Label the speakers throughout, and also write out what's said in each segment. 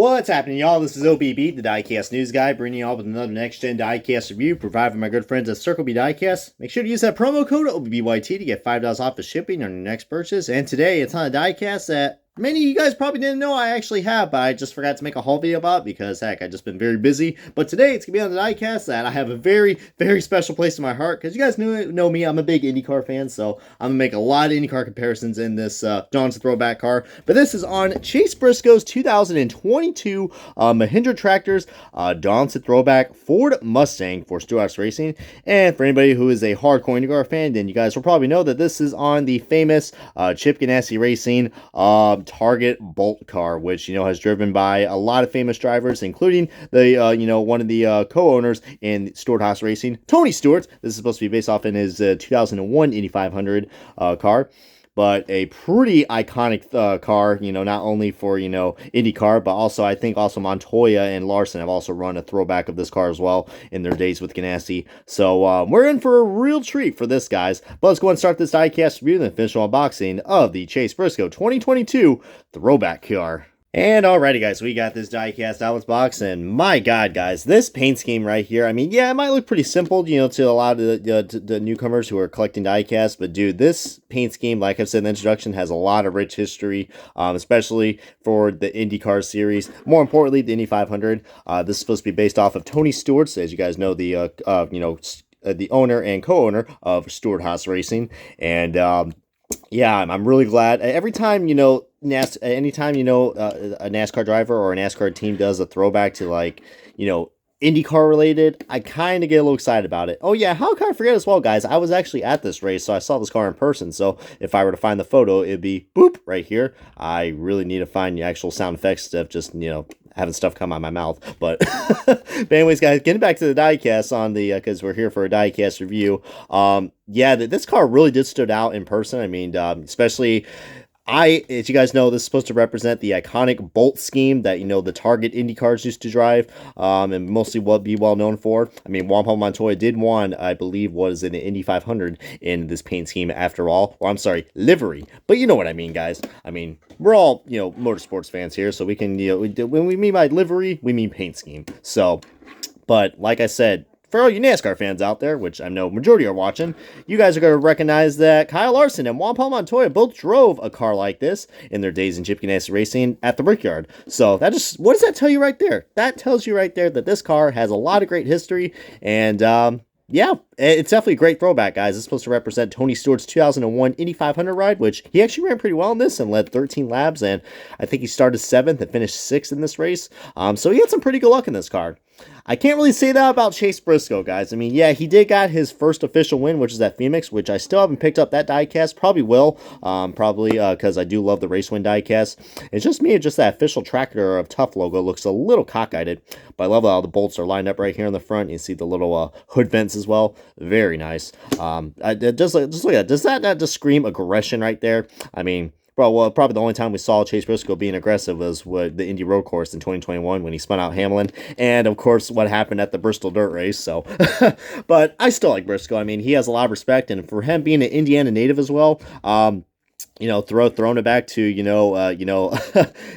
Speaker 1: What's happening, y'all? This is OBB, the Diecast News Guy, bringing y'all with another next-gen Diecast review provided by my good friends at Circle B Diecast. Make sure to use that promo code OBBYT to get $5 off of shipping on your next purchase. And today, it's on a diecast that many of you guys probably didn't know I actually have, but I just forgot to make a haul video about because, heck, I've just been very busy. But today, it's going to be on the diecast that I have a very, very special place in my heart because you guys know me, I'm a big IndyCar fan, so I'm going to make a lot of IndyCar comparisons in this John's Throwback car. But this is on Chase Briscoe's 2022 MAHINDRA Tractors Dawn's Throwback Ford Mustang for Stewart-Haas Racing. And for anybody who is a hardcore IndyCar fan, then you guys will probably know that this is on the famous Chip Ganassi Racing Target Bolt car, which has driven by a lot of famous drivers, including the one of the co-owners in Stewart-Haas Racing, Tony Stewart. This is supposed to be based off in his 2001 Indy 500 car. But a pretty iconic car, not only for, IndyCar, but also, I think also Montoya and Larson have also run a throwback of this car as well in their days with Ganassi. So, we're in for a real treat for this, guys. But let's go and start this diecast review and then finish unboxing of the Chase Briscoe 2022 Throwback car. And alrighty, guys, we got this diecast out box, and my god, guys, this paint scheme right here, I mean, yeah, it might look pretty simple, to a lot of the newcomers who are collecting diecasts, but dude, this paint scheme, like I said in the introduction, has a lot of rich history, especially for the IndyCar series. More importantly, the Indy 500. This is supposed to be based off of Tony Stewart's, as you guys know, the the owner and co-owner of Stewart-Haas Racing, and yeah, I'm really glad. Every time, anytime, a NASCAR driver or a NASCAR team does a throwback to, like, IndyCar related, I kind of get a little excited about it. Oh yeah, how can I forget as well, guys? I was actually at this race, so I saw this car in person. So if I were to find the photo, it'd be boop right here. I really need to find the actual sound effects stuff, just, having stuff come out of my mouth. But, but anyways, guys, getting back to the diecast on the, because we're here for a diecast review. Yeah, this car really did stood out in person. I mean, especially, as you guys know, this is supposed to represent the iconic bolt scheme that, the Target Indy cars used to drive, and mostly be well known for. I mean, Juan Pablo Montoya did one, I believe, was in the Indy 500 in this paint scheme after all. Or, I'm sorry, livery. But you know what I mean, guys. I mean, we're all, motorsports fans here, so we can, when we mean by livery, we mean paint scheme. So, but like I said, for all you NASCAR fans out there, which I know majority are watching, you guys are going to recognize that Kyle Larson and Juan Pablo Montoya both drove a car like this in their days in Chip Ganassi Racing at the Brickyard. So what does that tell you right there? That tells you right there that this car has a lot of great history, and yeah, it's definitely a great throwback, guys. It's supposed to represent Tony Stewart's 2001 Indy 500 ride, which he actually ran pretty well in this and led 13 laps, and I think he started 7th and finished 6th in this race. So he had some pretty good luck in this car. I can't really say that about Chase Briscoe, guys. I mean, yeah, he did got his first official win, which is at Phoenix, which I still haven't picked up that diecast. Probably will, because I do love the race win diecast. It's just me, just that official tractor of Tough logo looks a little cockeyed, but I love how the bolts are lined up right here in the front. You see the little hood vents as well. Very nice. Just look at that. Does that not just scream aggression right there? I mean, well, probably the only time we saw Chase Briscoe being aggressive was with the Indy Road Course in 2021 when he spun out Hamlin, and of course what happened at the Bristol Dirt Race. So, but I still like Briscoe. I mean, he has a lot of respect, and for him being an Indiana native as well, throwing it back to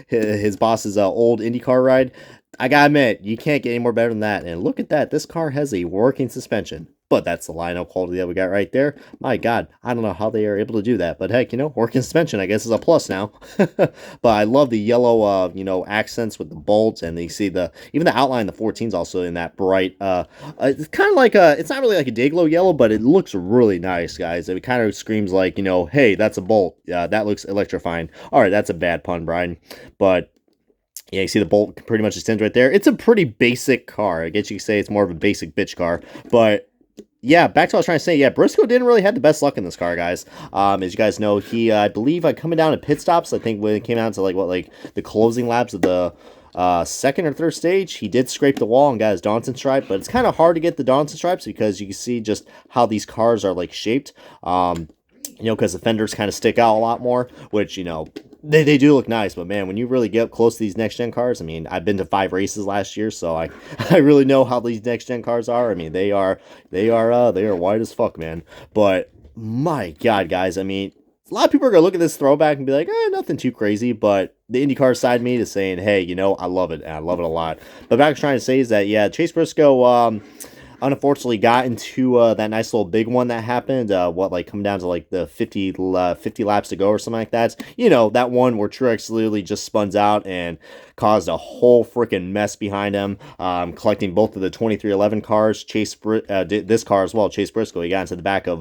Speaker 1: his boss's old IndyCar ride. I gotta admit, you can't get any more better than that. And look at that, this car has a working suspension. But that's the lineup quality that we got right there. My God, I don't know how they are able to do that. But heck, working suspension, I guess, is a plus now. But I love the yellow, accents with the bolts. And you see even the outline of the 14's also in that bright, it's kind of like it's not really like a Dayglow yellow, but it looks really nice, guys. It kind of screams like, hey, that's a bolt. Yeah, that looks electrifying. All right, that's a bad pun, Brian. But yeah, you see the bolt pretty much extends right there. It's a pretty basic car. I guess you could say it's more of a basic bitch car. But yeah, back to what I was trying to say. Yeah, Briscoe didn't really have the best luck in this car, guys. As you guys know, he, I believe, coming down to pit stops, I think when it came down to, the closing laps of the second or third stage, he did scrape the wall and got his Donson stripe, but it's kind of hard to get the Donson stripes because you can see just how these cars are, shaped. Because the fenders kind of stick out a lot more, which, they do look nice, but man, when you really get up close to these next-gen cars, I mean, I've been to 5 races last year, so I really know how these next-gen cars are. I mean, they are wide as fuck, man. But my God, guys, I mean, a lot of people are going to look at this throwback and be like, nothing too crazy, but the IndyCar side of me to saying, hey, you know, I love it, and I love it a lot. But what I was trying to say is that, yeah, Chase Briscoe, unfortunately got into that nice little big one that happened, like coming down to like the 50 laps to go or something like that. You know, that one where Truex literally just spun out and caused a whole freaking mess behind him, collecting both of the 2311 cars. Did this car as well, Chase Briscoe. He got into the back of,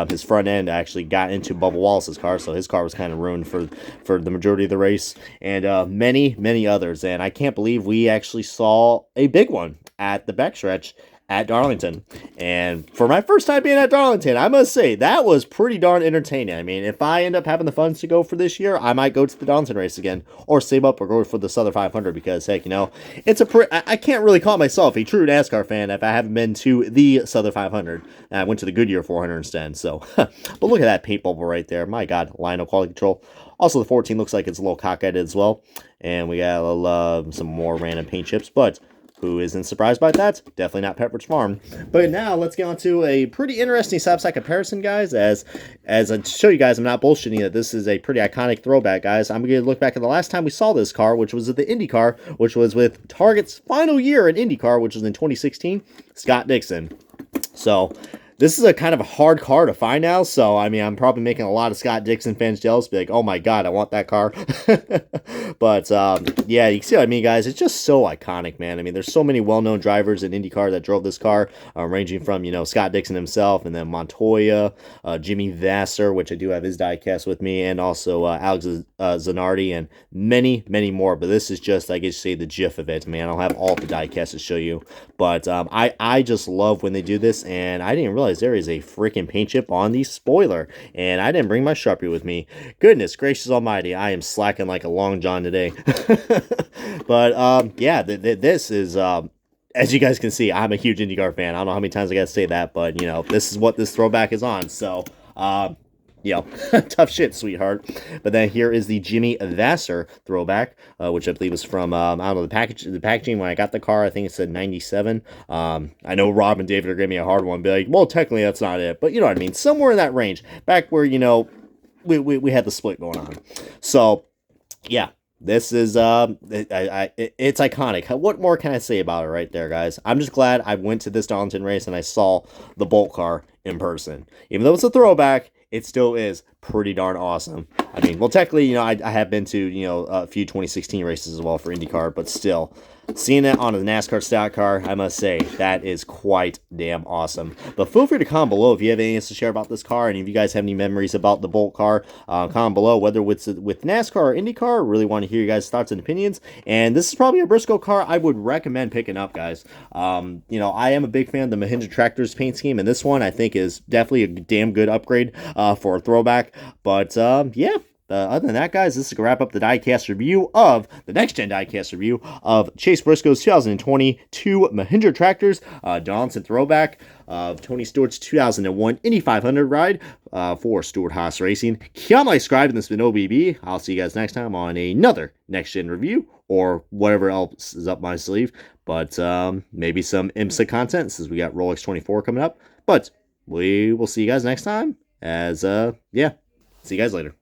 Speaker 1: his front end actually got into Bubba Wallace's car, so his car was kind of ruined for the majority of the race, and many others. And I can't believe we actually saw a big one at the backstretch at Darlington. And for my first time being at Darlington, I must say that was pretty darn entertaining. I mean, if I end up having the funds to go for this year, I might go to the Darlington race again, or save up or go for the Southern 500, because heck, you know, I can't really call myself a true NASCAR fan if I haven't been to the Southern 500. I went to the Goodyear 400 instead. So, but look at that paint bubble right there. My God, Lionel quality control. Also, the 14 looks like it's a little cockeyed as well. And we got some more random paint chips, but who isn't surprised by that? Definitely not Pepperidge Farm. But now let's get on to a pretty interesting side-by-side comparison, guys. As I show you guys, I'm not bullshitting that this is a pretty iconic throwback, guys. I'm going to look back at the last time we saw this car, which was at the IndyCar, which was with Target's final year in IndyCar, which was in 2016, Scott Dixon. So this is a kind of a hard car to find now, so, I mean, I'm probably making a lot of Scott Dixon fans jealous, be like, oh my God, I want that car. But, yeah, you can see what I mean, guys. It's just so iconic, man. I mean, there's so many well-known drivers in IndyCar that drove this car, ranging from, you know, Scott Dixon himself, and then Montoya, Jimmy Vasser, which I do have his diecast with me, and also Alex Zanardi, and many more. But this is just, I guess, say the gif of it, man. I'll have all the diecasts to show you. But I just love when they do this, and I didn't realize there is a freaking paint chip on the spoiler, and I didn't bring my Sharpie with me. Goodness gracious almighty, I am slacking like a long john today. But yeah, this is as you guys can see, I'm a huge IndyCar fan. I don't know how many times I gotta say that, but you know, this is what this throwback is on. So you know, tough shit, sweetheart. But then here is the Jimmy Vasser throwback, which I believe was from, I don't know, the packaging when I got the car, I think it said 97. I know Rob and David are giving me a hard one, be like, well, technically that's not it, but you know what I mean, somewhere in that range, back where, you know, we had the split going on. So, yeah. This is, it's iconic. What more can I say about it right there, guys? I'm just glad I went to this Darlington race and I saw the Bolt car in person. Even though it's a throwback, it still is pretty darn awesome. I mean, well, technically, you know, I have been to, you know, a few 2016 races as well for IndyCar, but still, seeing it on a NASCAR stock car, I must say, that is quite damn awesome. But feel free to comment below if you have anything to share about this car, and if you guys have any memories about the Bolt car, comment below, whether with NASCAR or IndyCar. I really want to hear you guys' thoughts and opinions, and this is probably a Briscoe car I would recommend picking up, guys. You know, I am a big fan of the Mahindra Tractors paint scheme, and this one, I think, is definitely a damn good upgrade for a throwback, but, yeah. Other than that, guys, this is going to wrap up the diecast review of the next-gen diecast review of Chase Briscoe's 2022 Mahindra Tractors, Darlington throwback of Tony Stewart's 2001 Indy 500 ride for Stewart Haas Racing. Keep like, subscribe, and this has been OBB. I'll see you guys next time on another next-gen review or whatever else is up my sleeve. But maybe some IMSA content since we got Rolex 24 coming up. But we will see you guys next time as, yeah, see you guys later.